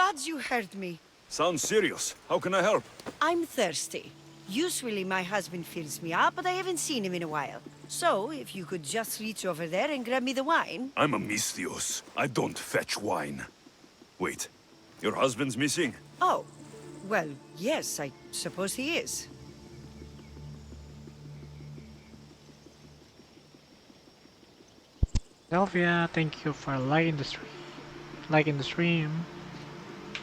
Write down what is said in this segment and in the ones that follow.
gods you heard me. Sounds serious. How can I help? I'm thirsty. Usually my husband fills me up, but I haven't seen him in a while. So, if you could just reach over there and grab me the wine. I'm a Misthios. I don't fetch wine. Wait, your husband's missing? Oh, well, yes, I suppose he is. Delvia, thank you for liking the stream. Liking the stream.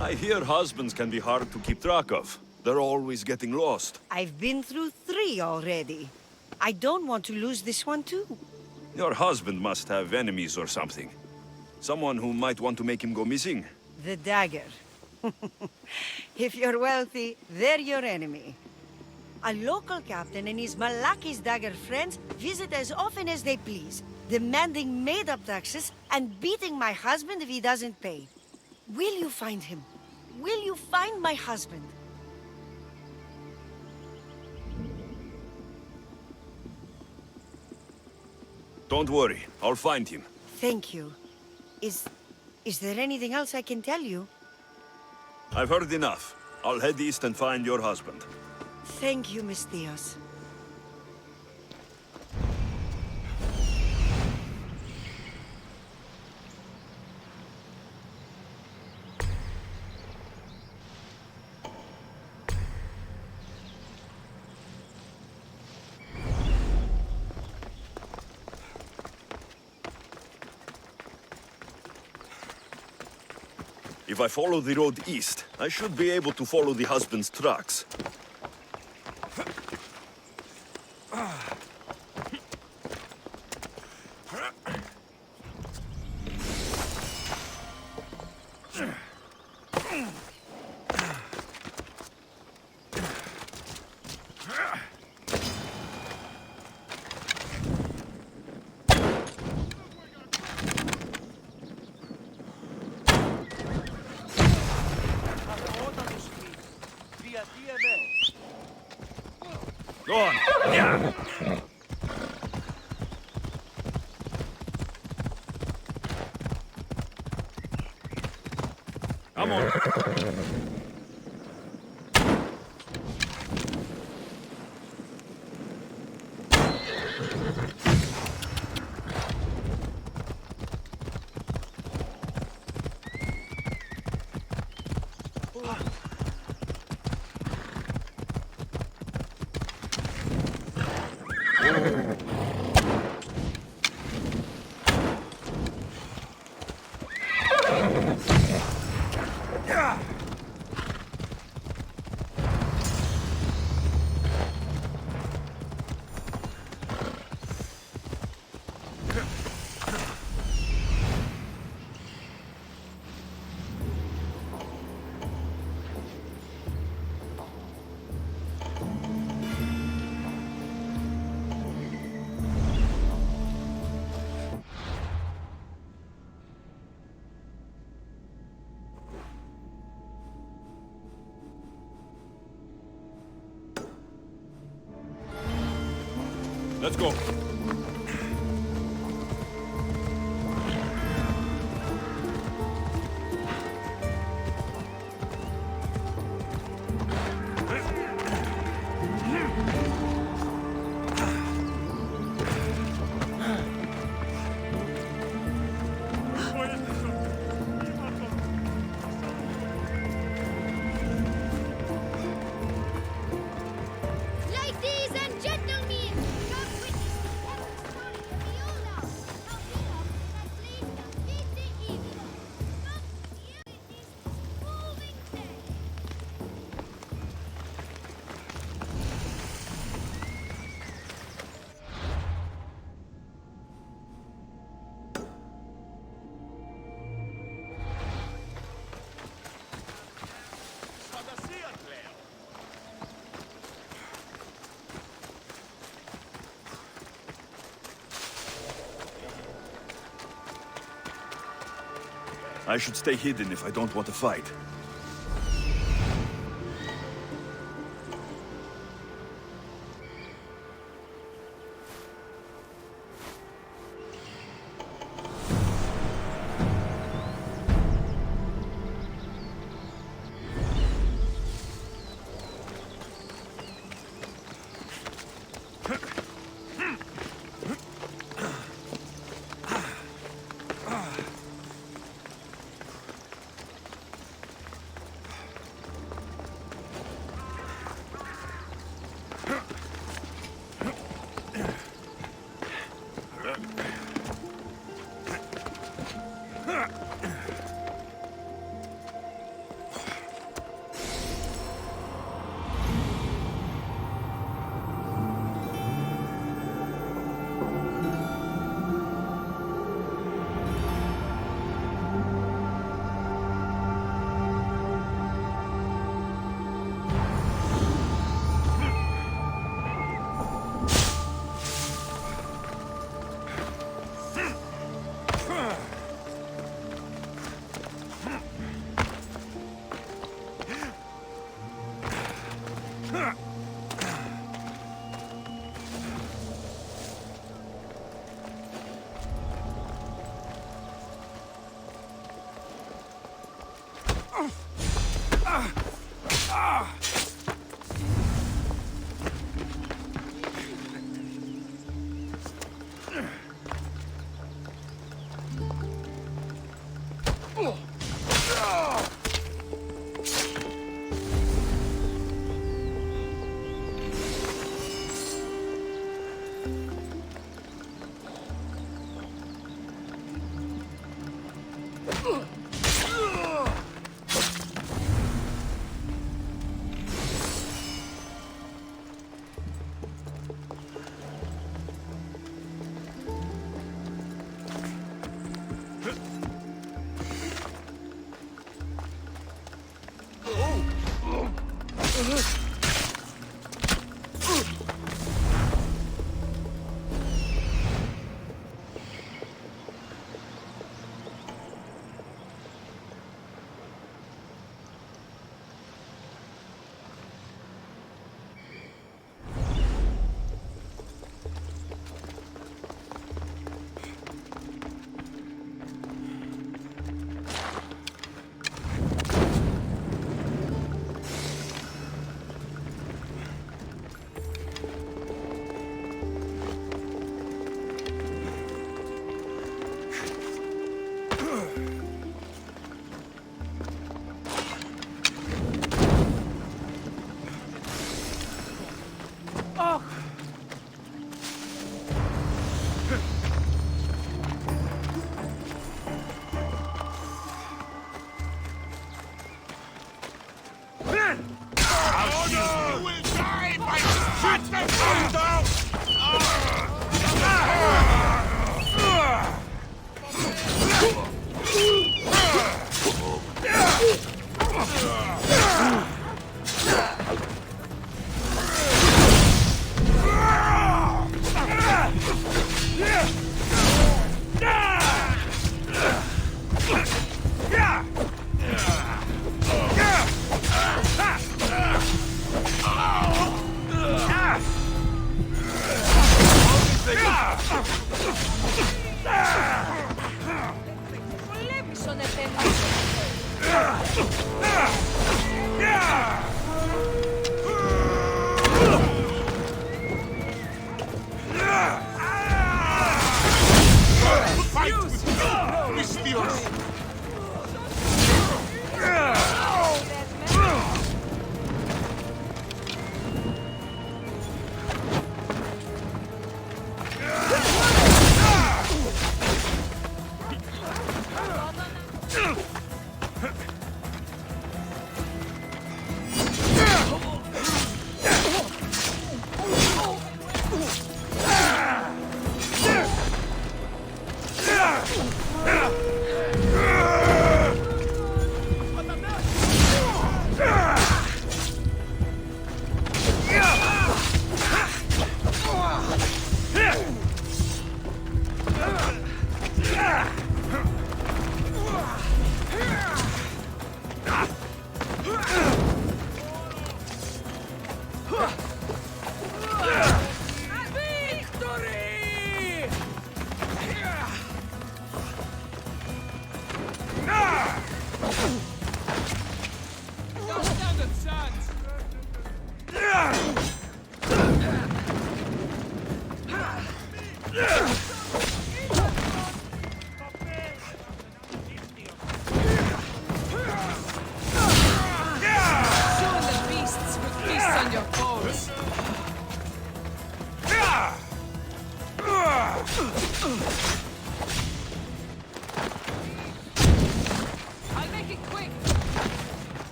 I hear husbands can be hard to keep track of. They're always getting lost. I've been through 3 already. I don't want to lose this one too. Your husband must have enemies or something. Someone who might want to make him go missing. The dagger. If you're wealthy, they're your enemy. A local captain and his Malaki's dagger friends visit as often as they please, demanding made-up taxes and beating my husband if he doesn't pay. Will you find him? Will you find my husband? Don't worry, I'll find him. Thank you. Is there anything else I can tell you? I've heard enough. I'll head east and find your husband. Thank you, Miss Diaz. If I follow the road east, I should be able to follow the husband's tracks. Go on. Yeah. Come on. Let's go. Ladies and gentlemen, come witness the epic story of Viola, how Viola that leads to defeat the evil. Come here it is this moving tale. I should stay hidden if I don't want to fight.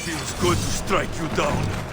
Feels good to strike you down.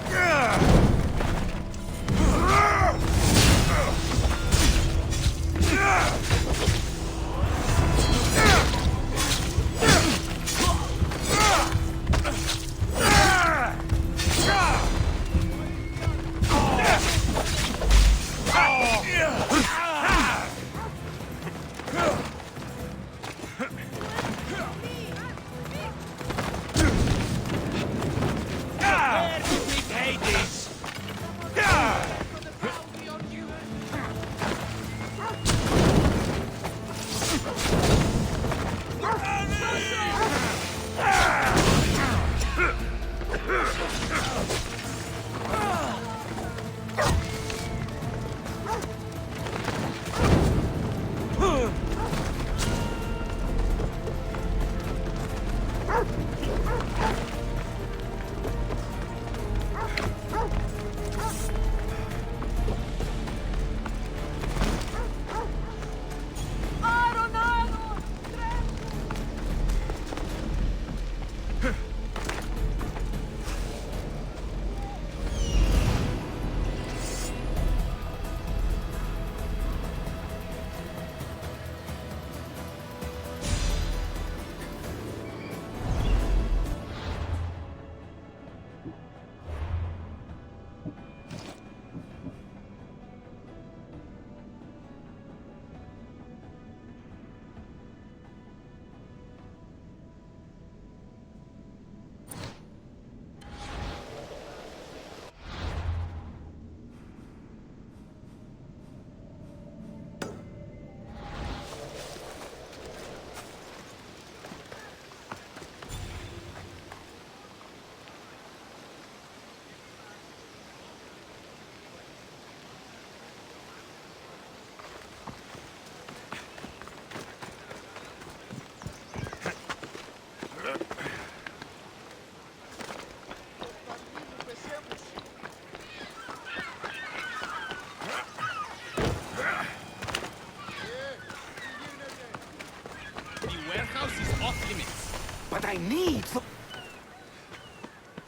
But I need the...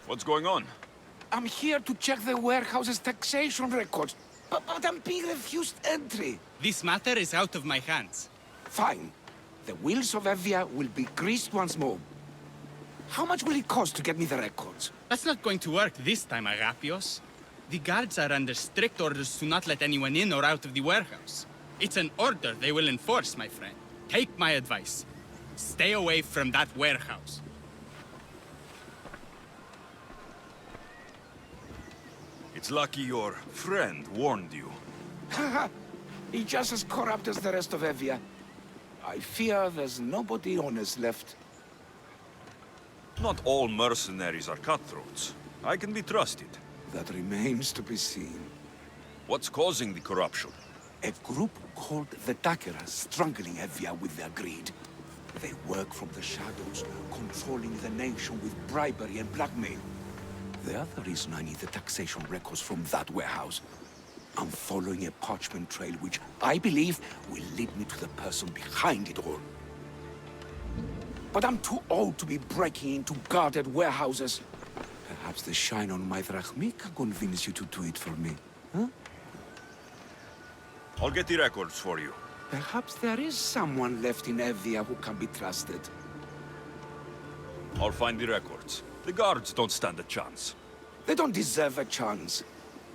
What's going on? I'm here to check the warehouse's taxation records, but I'm being refused entry. This matter is out of my hands. Fine. The wheels of Evia will be greased once more. How much will it cost to get me the records? That's not going to work this time, Agapios. The guards are under strict orders to not let anyone in or out of the warehouse. It's an order they will enforce, my friend. Take my advice. Stay away from that warehouse. It's lucky your friend warned you. Haha! He's just as corrupt as the rest of Evia. I fear there's nobody honest left. Not all mercenaries are cutthroats. I can be trusted. That remains to be seen. What's causing the corruption? A group called the Dakeras strangling Evia with their greed. They work from the shadows, controlling the nation with bribery and blackmail. The other reason I need the taxation records from that warehouse. I'm following a parchment trail which I believe will lead me to the person behind it all. But I'm too old to be breaking into guarded warehouses. Perhaps the shine on my drachmi can convince you to do it for me, huh? I'll get the records for you. Perhaps there is someone left in Evia who can be trusted. I'll find the records. The guards don't stand a chance. They don't deserve a chance.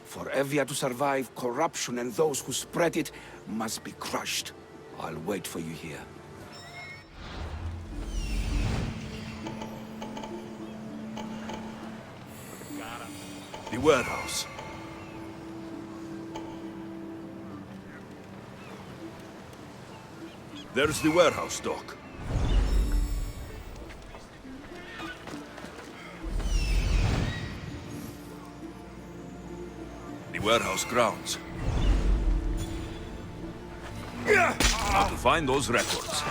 For Evia to survive, corruption and those who spread it must be crushed. I'll wait for you here. The warehouse. There's the warehouse dock. The warehouse grounds. Now to find those records.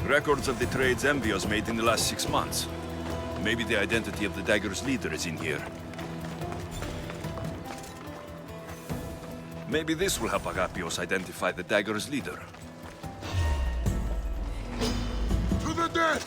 Records of the trades Envios made in the last 6 months. Maybe the identity of the dagger's leader is in here. Maybe this will help Agapios identify the dagger's leader. To the death!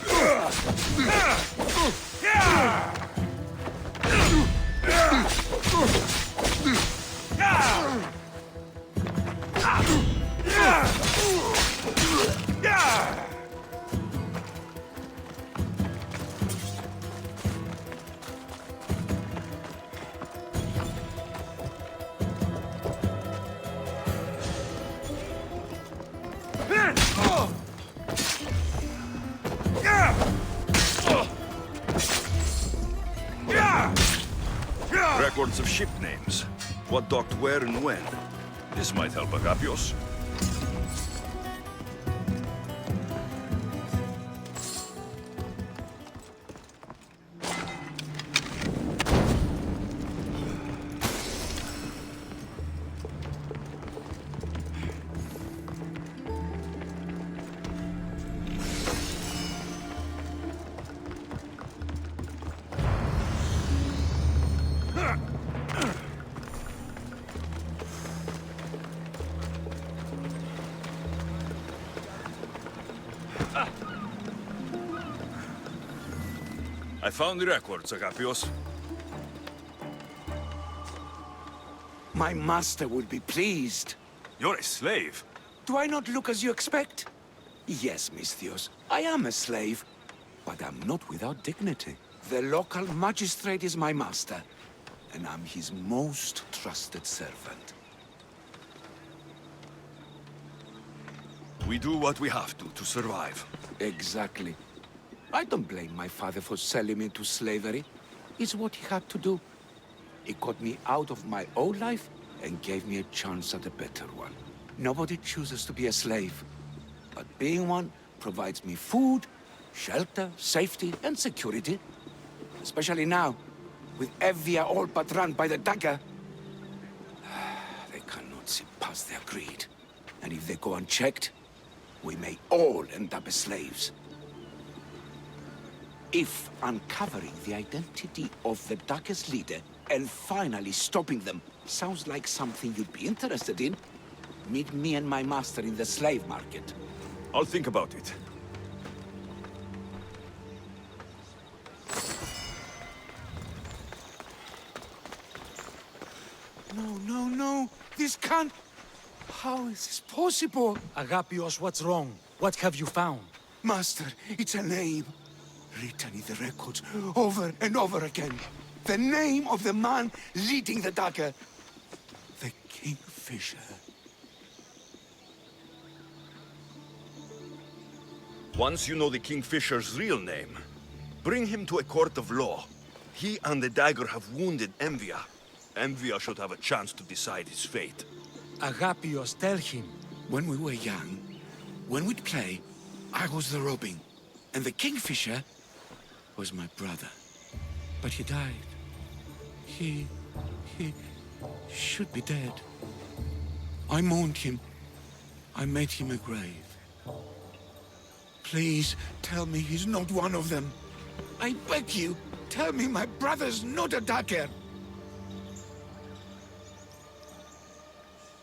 Records of ship names. What docked where and when. This might help Agapios. I found the records, Agapios. My master will be pleased. You're a slave. Do I not look as you expect? Yes, Misthios, I am a slave, but I'm not without dignity. The local magistrate is my master, and I'm his most trusted servant. We do what we have to survive. Exactly. I don't blame my father for selling me into slavery. It's what he had to do. He got me out of my old life and gave me a chance at a better one. Nobody chooses to be a slave, but being one provides me food, shelter, safety, and security. Especially now, with Evia all but run by the dagger. They cannot see past their greed. And if they go unchecked, we may all end up as slaves. If uncovering the identity of the dagger's leader and finally stopping them sounds like something you'd be interested in, meet me and my master in the slave market. I'll think about it. No. This can't... How is this possible? Agapios, what's wrong? What have you found? Master, it's a name. Written in the records over and over again. The name of the man leading the dagger. The Kingfisher. Once you know the Kingfisher's real name, bring him to a court of law. He and the dagger have wounded Envia. Envia should have a chance to decide his fate. Agapios, tell him. When we were young, when we'd play, I was the robin. And the Kingfisher was my brother. But he died. He should be dead. I mourned him. I made him a grave. Please, tell me he's not one of them. I beg you, tell me my brother's not a dagger.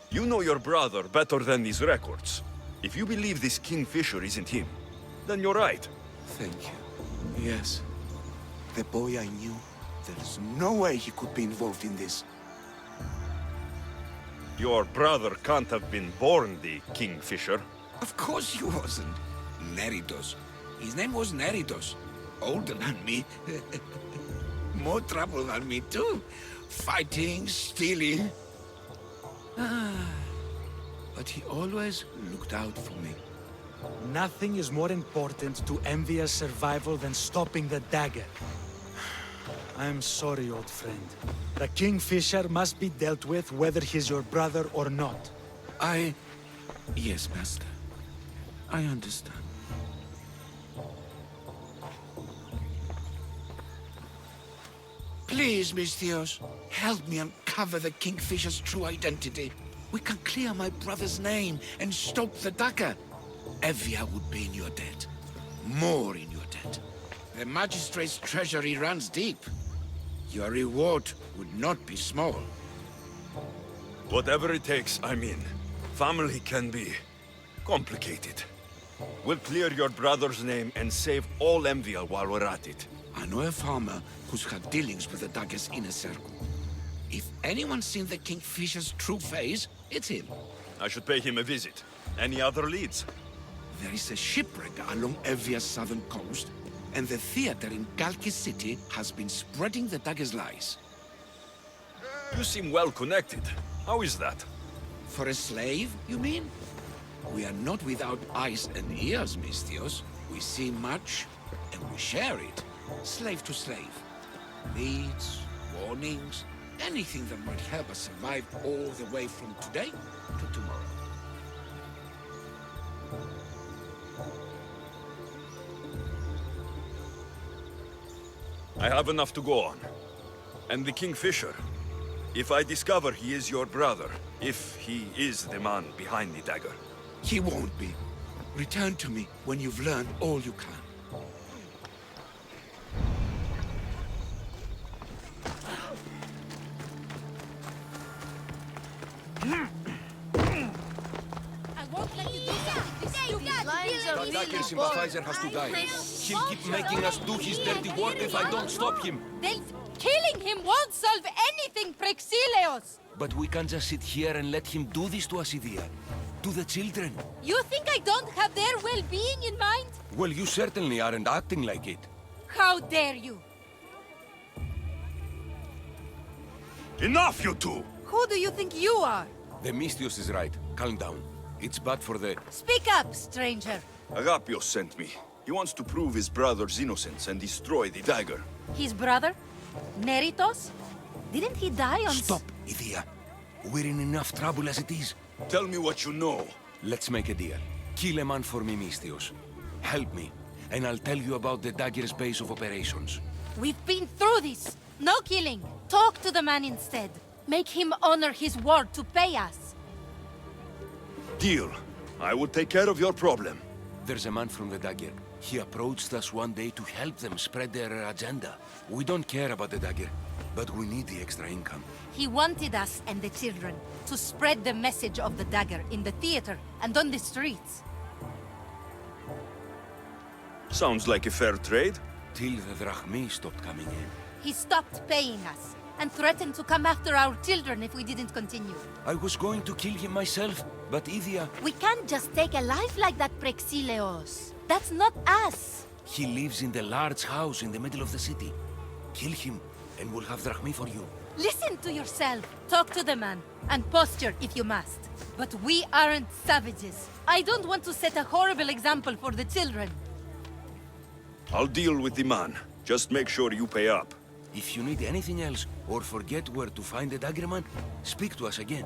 You know your brother better than these records. If you believe this Kingfisher isn't him, then you're right. Thank you. Yes. The boy I knew, there's no way he could be involved in this. Your brother can't have been born the Kingfisher. Of course he wasn't. Neritos. His name was Neritos. Older than me. More trouble than me too. Fighting, stealing. But he always looked out for me. Nothing is more important to Envia's survival than stopping the dagger. I'm sorry, old friend. The Kingfisher must be dealt with whether he's your brother or not. Yes, Master. I understand. Please, Misthios, help me uncover the Kingfisher's true identity. We can clear my brother's name and stop the dagger. Evia would be in your debt. More in your debt. The Magistrate's treasury runs deep. Your reward would not be small. Whatever it takes, I'm in. Family can be complicated. We'll clear your brother's name and save all Envia while we're at it. I know a farmer who's had dealings with the dagger's inner circle. If anyone's seen the Kingfisher's true face, it's him. I should pay him a visit. Any other leads? There is a shipwreck along Evia's southern coast, and the theater in Galkis City has been spreading the dagger's lies. You seem well connected. How is that? For a slave, you mean? We are not without eyes and ears, Misthios. We see much, and we share it. Slave to slave. Needs, warnings, anything that might help us survive all the way from today to tomorrow. I have enough to go on. And the Kingfisher. If I discover he is your brother, if he is the man behind the dagger. He won't be. Return to me when you've learned all you can. I won't let you do something this stupid. The dagger sympathizer has to die. He'll keep making us do his dirty work if I don't stop him. Then killing him won't solve anything, Prexileos! But we can't just sit here and let him do this to us, Idia. To the children. You think I don't have their well-being in mind? Well, you certainly aren't acting like it. How dare you? Enough, you two! Who do you think you are? The Misthios is right. Calm down. It's bad for the... Speak up, stranger. Agapios sent me. He wants to prove his brother's innocence and destroy the dagger. His brother? Neritos? Didn't he die on... Stop, Idia. We're in enough trouble as it is. Tell me what you know. Let's make a deal. Kill a man for me, Misthios. Help me, and I'll tell you about the dagger's base of operations. We've been through this. No killing. Talk to the man instead. Make him honor his word to pay us. Deal. I will take care of your problem. There's a man from the dagger. He approached us one day to help them spread their agenda. We don't care about the dagger, but we need the extra income. He wanted us and the children to spread the message of the dagger in the theater and on the streets. Sounds like a fair trade. Till the drachmi stopped coming in. He stopped paying us and threatened to come after our children if we didn't continue. I was going to kill him myself, but Idia... We can't just take a life like that, Prexileos. That's not us. He lives in the large house in the middle of the city. Kill him, and we'll have drachmi for you. Listen to yourself. Talk to the man, and posture if you must. But we aren't savages. I don't want to set a horrible example for the children. I'll deal with the man. Just make sure you pay up. If you need anything else, or forget where to find the dagger man, speak to us again.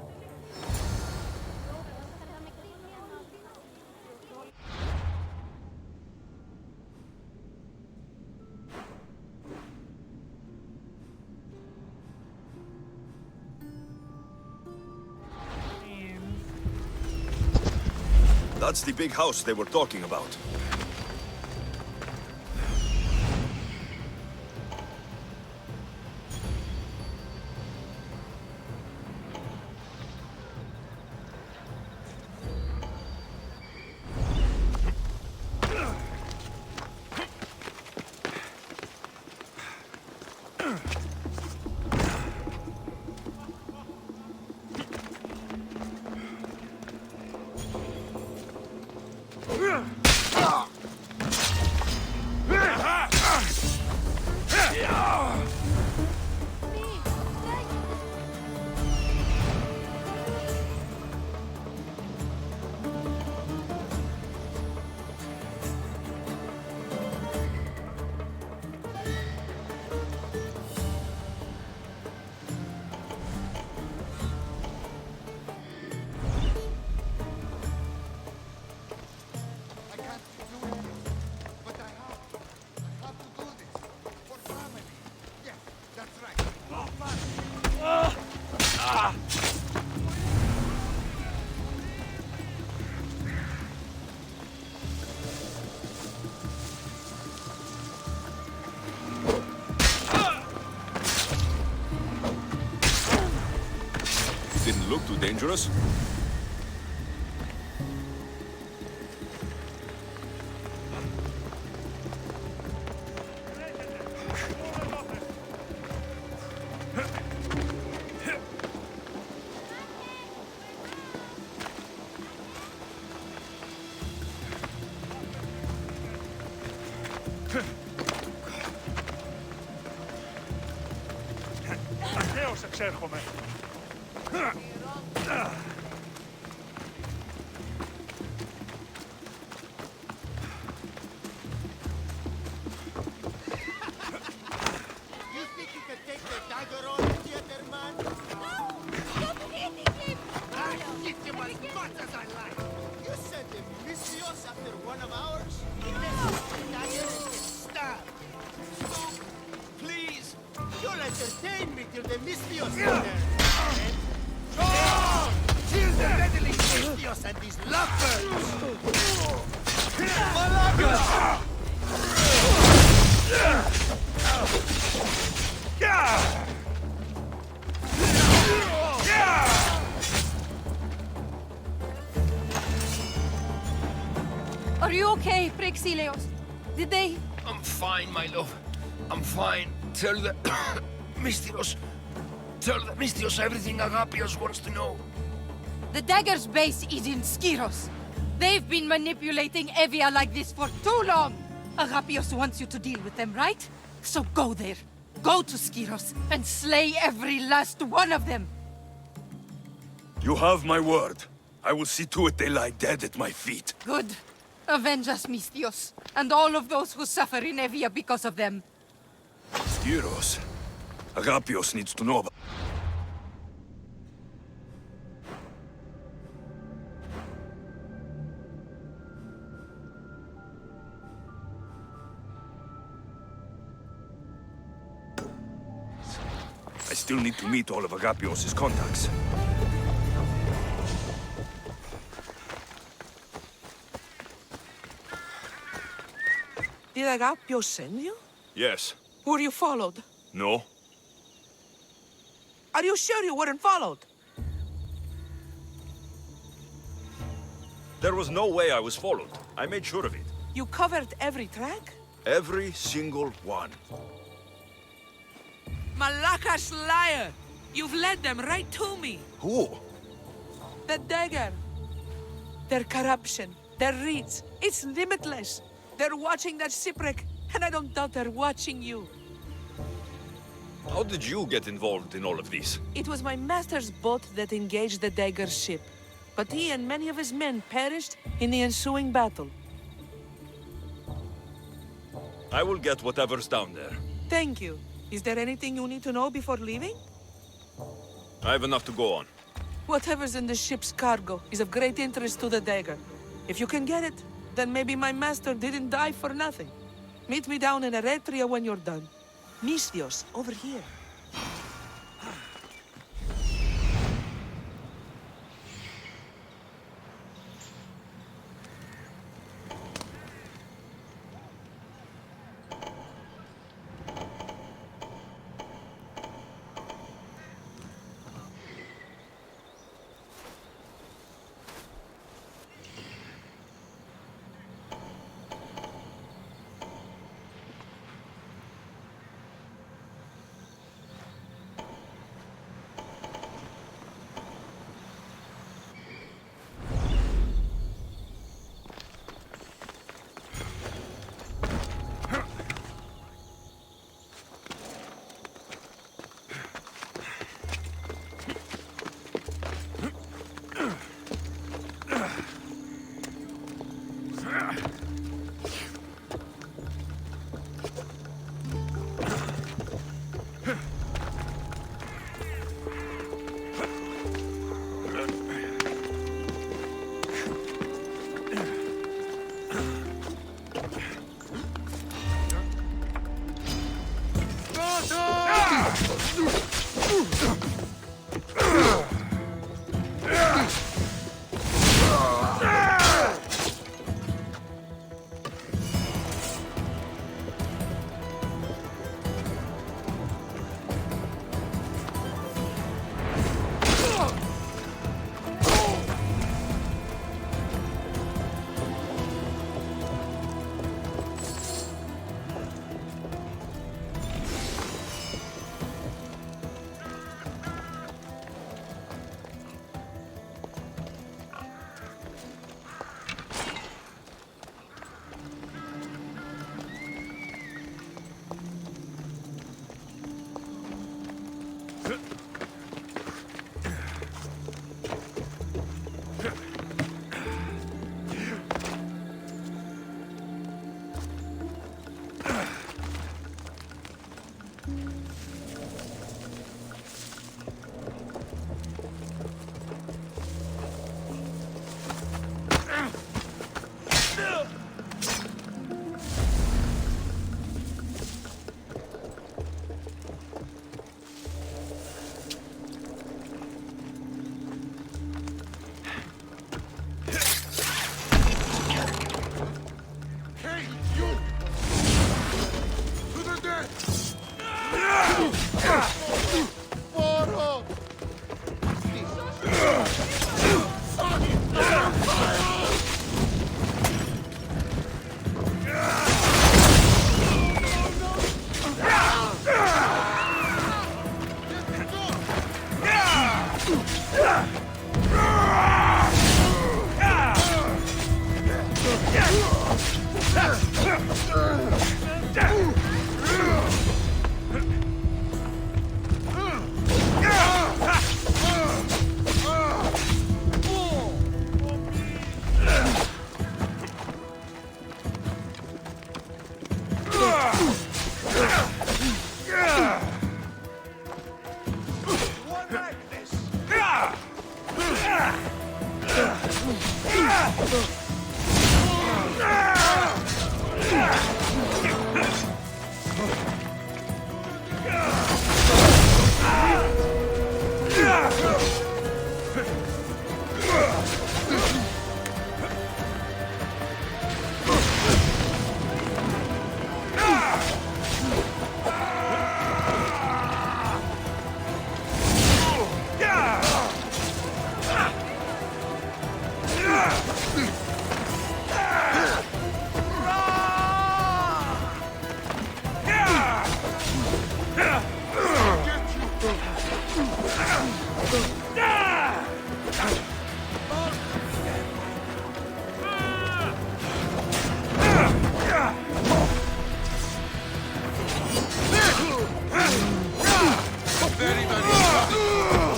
That's the big house they were talking about. Didn't look too dangerous. Αρχαίος εξέρχομαι. You think you can take the dagger on theater man? Stop hitting him! I'll hit him as much as I like. You sent him Misios after one of ours? He messes with the dagger and gets stabbed. Stop, please. You'll entertain me till the Misios get there. Kill the meddling Misios and these lovebirds! Malaga! Are you okay, Prexilios? Did they... I'm fine, my love. I'm fine. Tell the... Mystios. Tell the Mystios everything Agapios wants to know. The Dagger's base is in Skiros. They've been manipulating Evia like this for too long. Agapios wants you to deal with them, right? So go there. Go to Skiros and slay every last one of them. You have my word. I will see to it they lie dead at my feet. Good. Avenge us, Mystios, and all of those who suffer in Evia because of them. Skiros. Agapios needs to know about... I still need to meet all of Agapios' contacts. Did Agapios send you? Yes. Were you followed? No? Are you sure you weren't followed? There was no way I was followed. I made sure of it. You covered every track? Every single one. Malakas liar! You've led them right to me. Who? The dagger. Their corruption, their reach, it's limitless. They're watching that shipwreck, and I don't doubt they're watching you. How did you get involved in all of this? It was my master's boat that engaged the dagger ship. But he and many of his men perished in the ensuing battle. I will get whatever's down there. Thank you. Is there anything you need to know before leaving? I have enough to go on. Whatever's in the ship's cargo is of great interest to the dagger. If you can get it, then maybe my master didn't die for nothing. Meet me down in Eretria when you're done. Mystios, over here.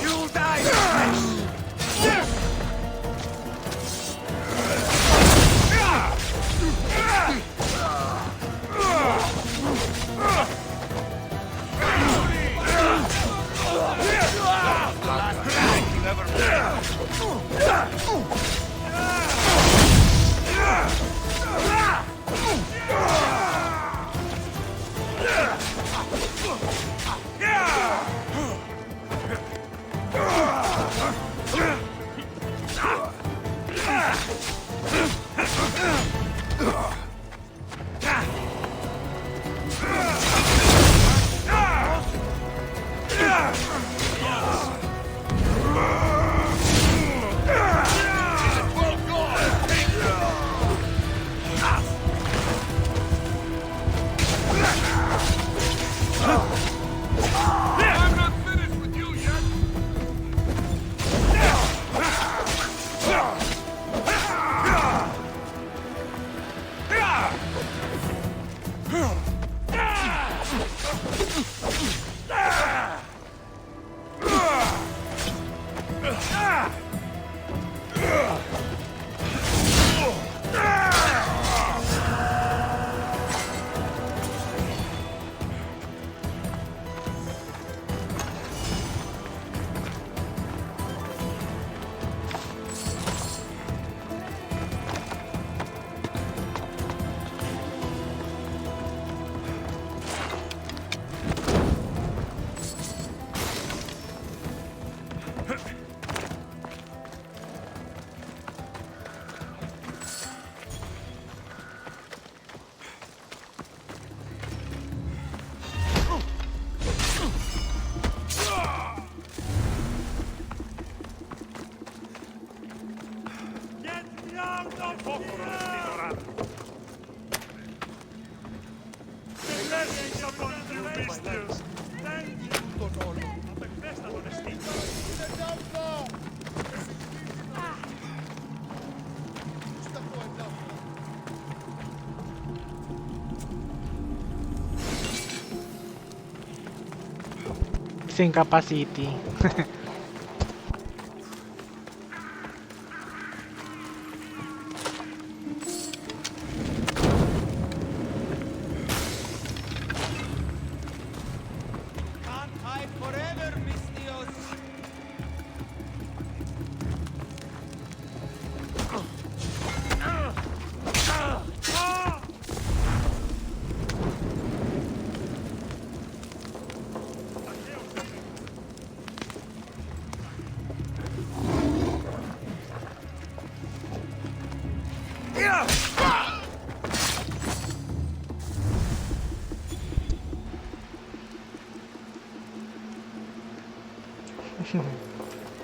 You'll die in flesh. Sing capacity. Can't hide forever, mis Dios.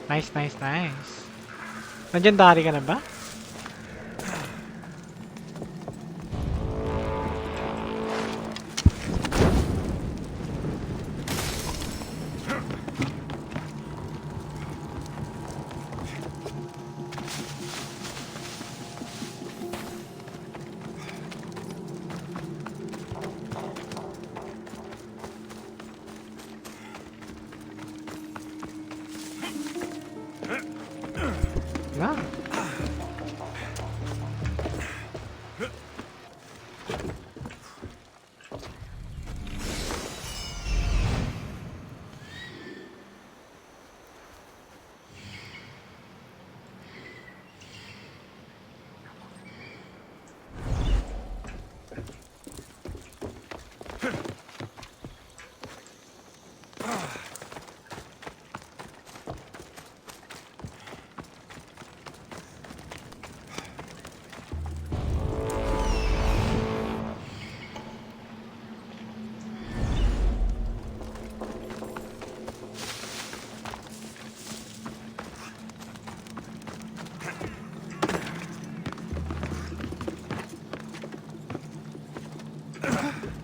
Nice, nice, nice. Legendary ka na ba? Na.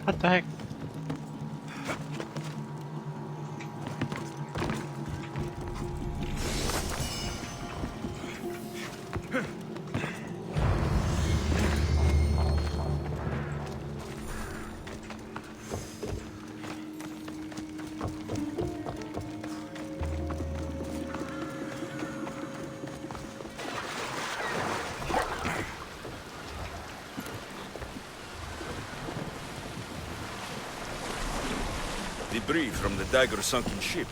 What the heck? Debris from the dagger's sunken ship.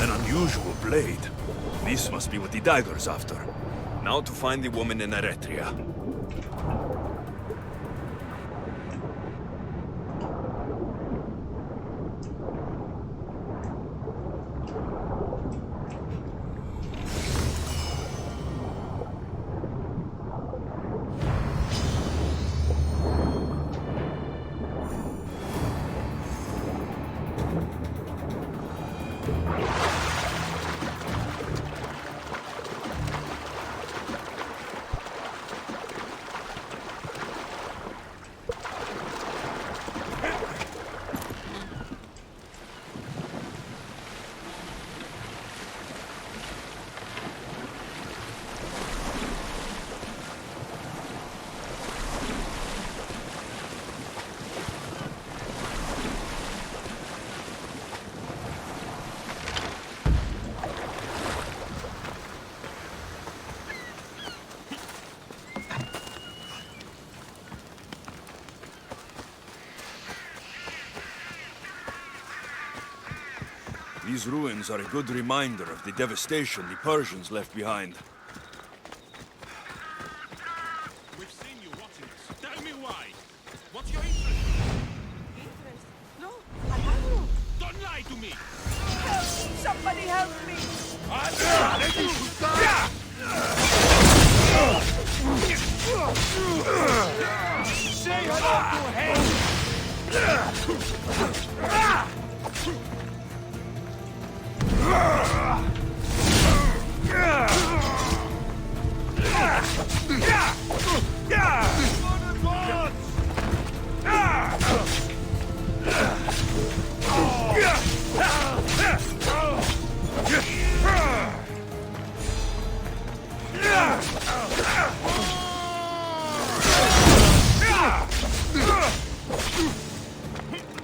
An unusual blade. This must be what the dagger's after. Now to find the woman in Eretria. These ruins are a good reminder of the devastation the Persians left behind. We've seen you watching us. Tell me why. What's your interest? Interest? No, I have no. Don't lie to me! Help! Somebody help me! Say hello to hate!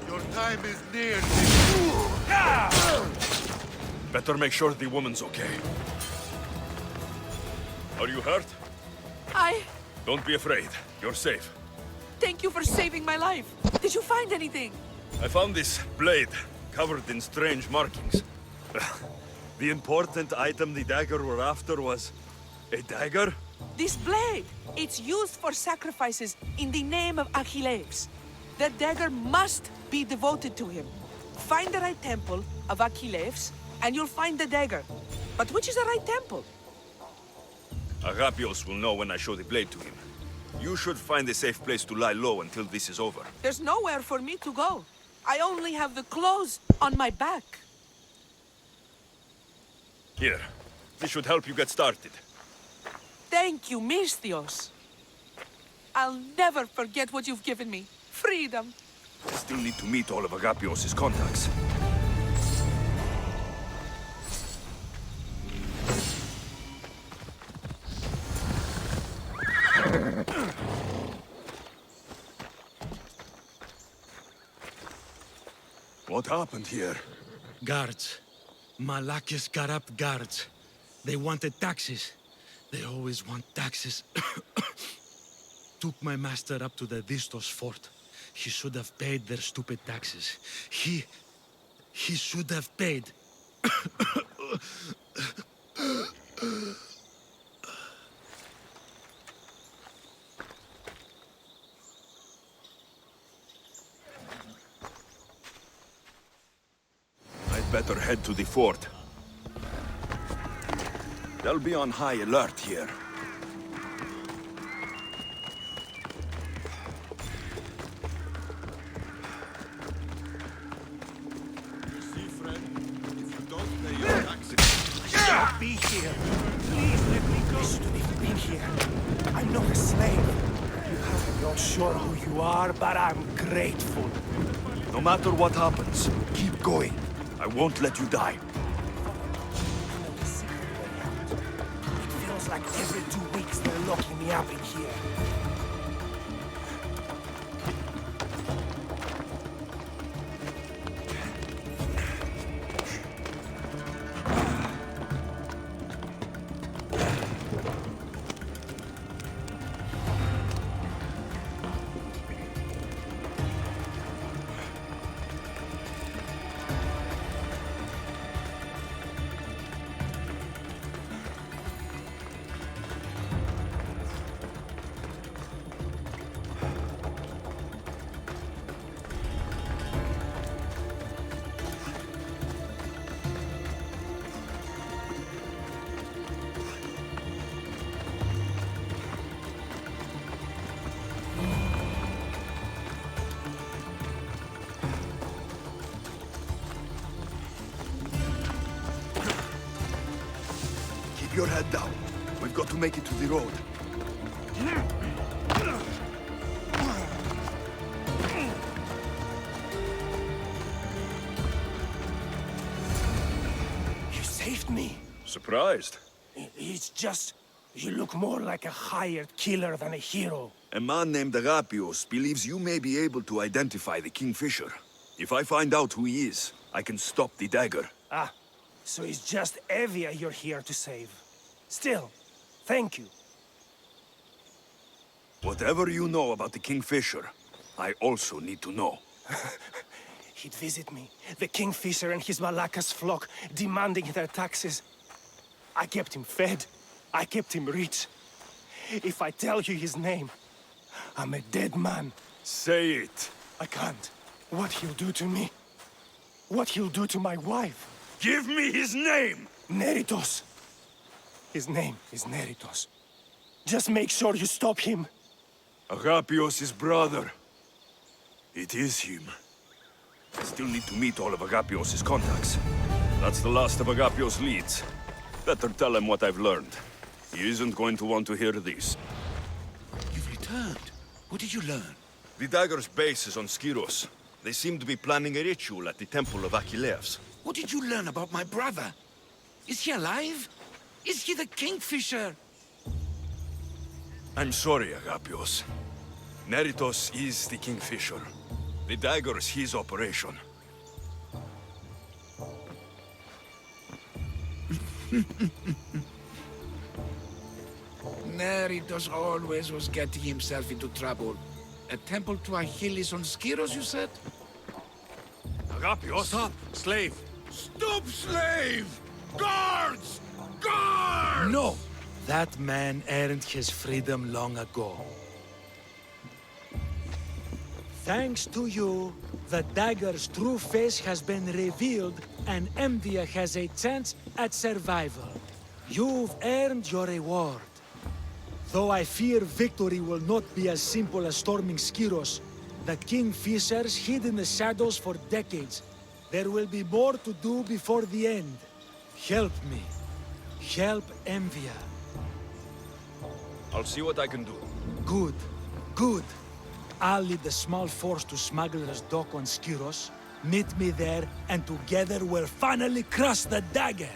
Your time is near. Better make sure the woman's okay. Are you hurt? Don't be afraid. You're safe. thank you for saving my life. Did you find anything? I found this blade, covered in strange markings. The important item the dagger were after was... a dagger? This blade, it's used for sacrifices in the name of Achilles. The dagger must be devoted to him. Find the right temple of Achilles, and you'll find the dagger. But which is the right temple? Agapios will know when I show the blade to him. You should find a safe place to lie low until this is over. There's nowhere for me to go. I only have the clothes on my back. Here. This should help you get started. Thank you, Misthios. I'll never forget what you've given me. Freedom. I still need to meet all of Agapios' contacts. What happened here? Guards. Malakis got up guards. They wanted taxes. They always want taxes. Took my master up to the Distos fort. He should have paid their stupid taxes. He should have paid. better head to the fort. They'll be on high alert here. You see, friend, if you don't pay your taxes... Don't be here. Please let me go. I shouldn't have been here. I'm not a slave. I'm not sure who you are, but I'm grateful. No matter what happens, keep going. I won't let you die. It feels like every 2 weeks they're locking me up in here. Keep your head down. We've got to make it to the road. You saved me. Surprised? It's just... you look more like a hired killer than a hero. A man named Agapios believes you may be able to identify the Kingfisher. If I find out who he is, I can stop the dagger. Ah, so it's just Evia you're here to save. Still, thank you. Whatever you know about the Kingfisher, I also need to know. He'd visit me, the Kingfisher and his Malakas flock, demanding their taxes. I kept him fed. I kept him rich. If I tell you his name, I'm a dead man. Say it. I can't. What he'll do to me. What he'll do to my wife. Give me his name! Neritos. His name is Neritos. Just make sure you stop him. Agapios' brother. It is him. I still need to meet all of Agapios' contacts. That's the last of Agapios' leads. Better tell him what I've learned. He isn't going to want to hear this. You've returned. What did you learn? The dagger's base is on Skiros. They seem to be planning a ritual at the Temple of Achilleus. What did you learn about my brother? Is he alive? Is he the Kingfisher? I'm sorry, Agapios. Neritos is the Kingfisher. The dagger is his operation. Neritos always was getting himself into trouble. A temple to Achilles on Skiros, you said? Agapios! Stop, slave! Stop, slave! Guards! Guards! No! That man earned his freedom long ago. Thanks to you, the dagger's true face has been revealed and Envia has a chance at survival. You've earned your reward. Though I fear victory will not be as simple as storming Skiros, the Kingfishers hid in the shadows for decades. There will be more to do before the end. Help me. Help Envia. I'll see what I can do. Good. Good. I'll lead the small force to Smuggler's Dock on Skiros. Meet me there, and together we'll finally crush the dagger!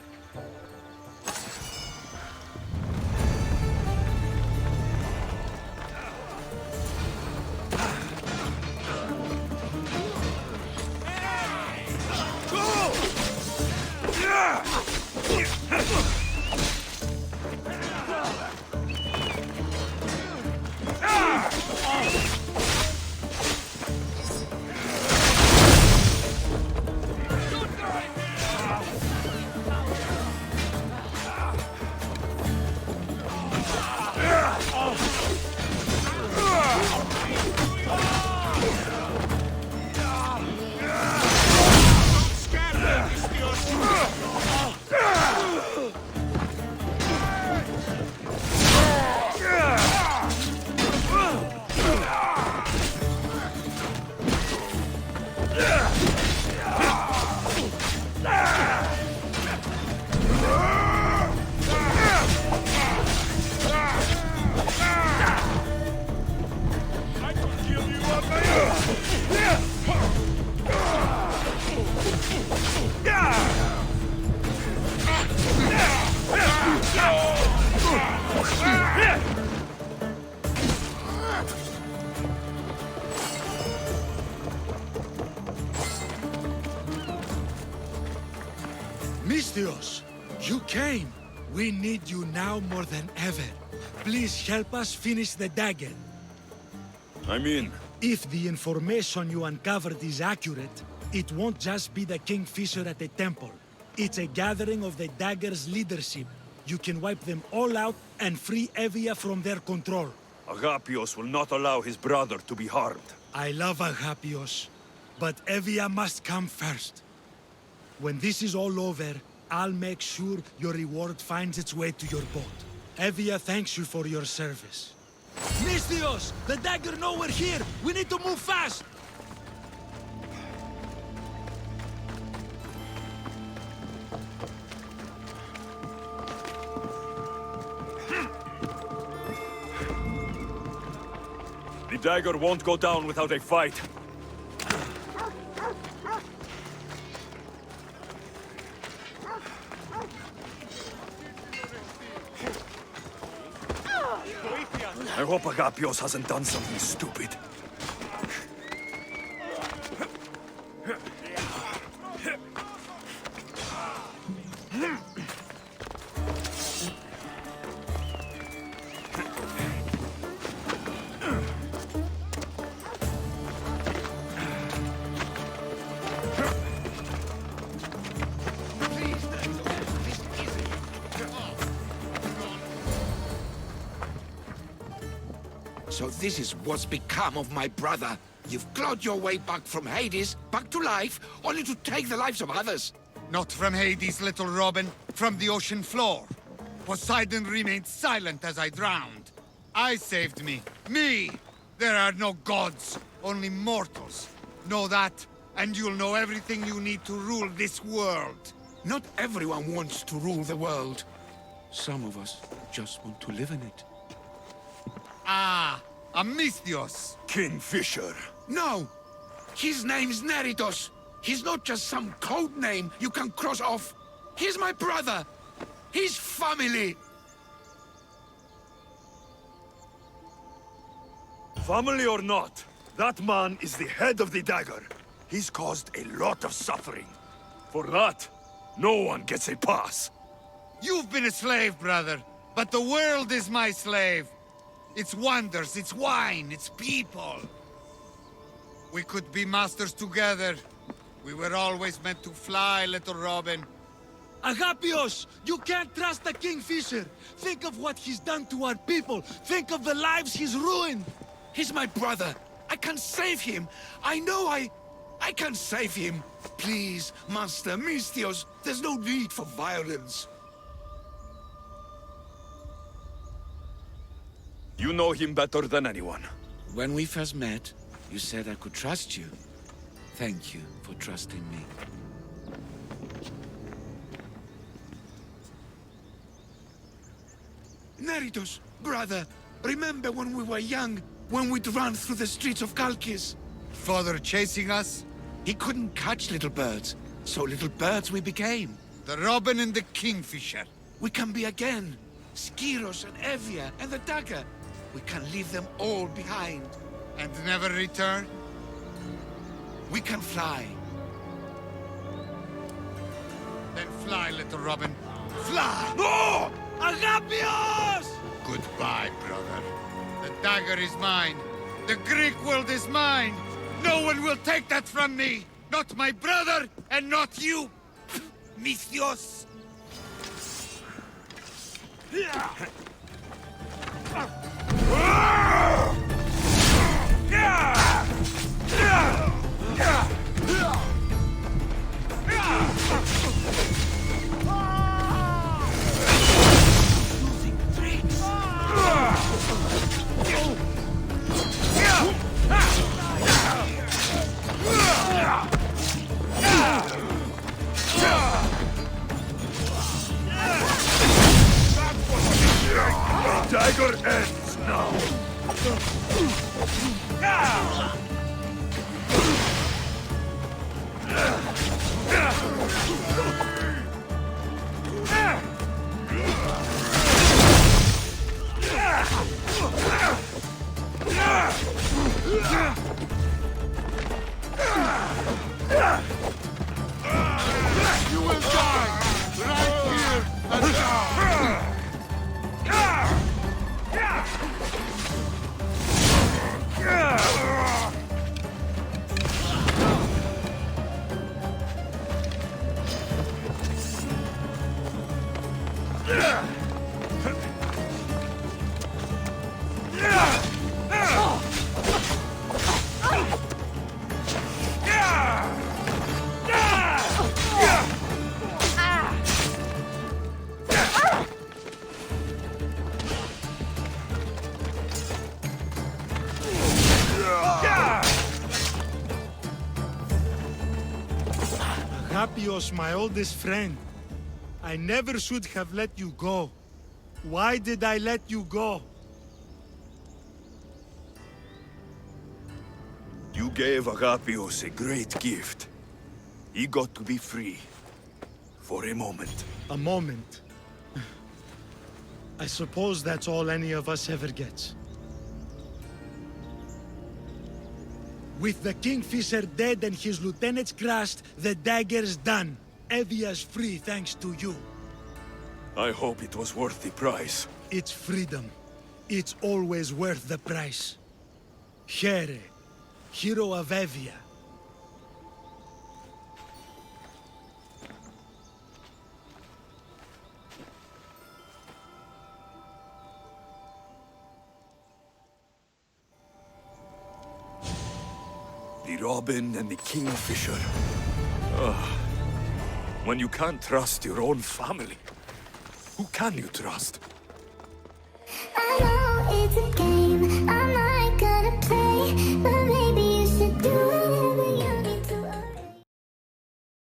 Misthios, you came. We need you now more than ever. Please help us finish the dagger. I'm in. If the information you uncovered is accurate, it won't just be the Kingfisher at the temple. It's a gathering of the dagger's leadership. You can wipe them all out and free Evia from their control. Agapios will not allow his brother to be harmed. I love Agapios, but Evia must come first. When this is all over, I'll make sure your reward finds its way to your boat. Evia thanks you for your service. Misthios! The dagger nowhere here! We need to move fast! The dagger won't go down without a fight. I hope Agapios hasn't done something stupid. So this is what's become of my brother. You've clawed your way back from Hades, back to life, only to take the lives of others. Not from Hades, little Robin. From the ocean floor. Poseidon remained silent as I drowned. I saved me. Me! There are no gods, only mortals. Know that, and you'll know everything you need to rule this world. Not everyone wants to rule the world. Some of us just want to live in it. Ah, Misthios. Kingfisher. No! His name's Neritos. He's not just some code name you can cross off. He's my brother. He's family. Family or not, that man is the head of the dagger. He's caused a lot of suffering. For that, no one gets a pass. You've been a slave, brother, but the world is my slave. Its wonders, its wine, its people. We could be masters together. We were always meant to fly, little Robin. Agapios! You can't trust the Kingfisher! Think of what he's done to our people! Think of the lives he's ruined! He's my brother. I can save him. I know I can save him. Please, Master Misthios, there's no need for violence. You know him better than anyone. When we first met, you said I could trust you. Thank you for trusting me. Neritos, brother, remember when we were young, when we'd run through the streets of Kalkis? Father chasing us? He couldn't catch little birds, so little birds we became. The Robin and the Kingfisher. We can be again. Skiros and Evia and the dagger. We can leave them all behind. And never return? We can fly. Then fly, little Robin. Fly! No! Agapios! Goodbye, brother. The dagger is mine. The Greek world is mine. No one will take that from me. Not my brother, and not you. Misthios. Dagger ends now. You will die! Agapios, my oldest friend. I never should have let you go. Why did I let you go? You gave Agapios a great gift. He got to be free. For a moment. A moment. I suppose that's all any of us ever gets. With the Kingfisher dead and his lieutenants crushed, the dagger's done. Evia's free thanks to you. I hope it was worth the price. It's freedom. It's always worth the price. Here, hero of Evia. The Robin and the Kingfisher. Ah. When you can't trust your own family, who can you trust? I know it's a game.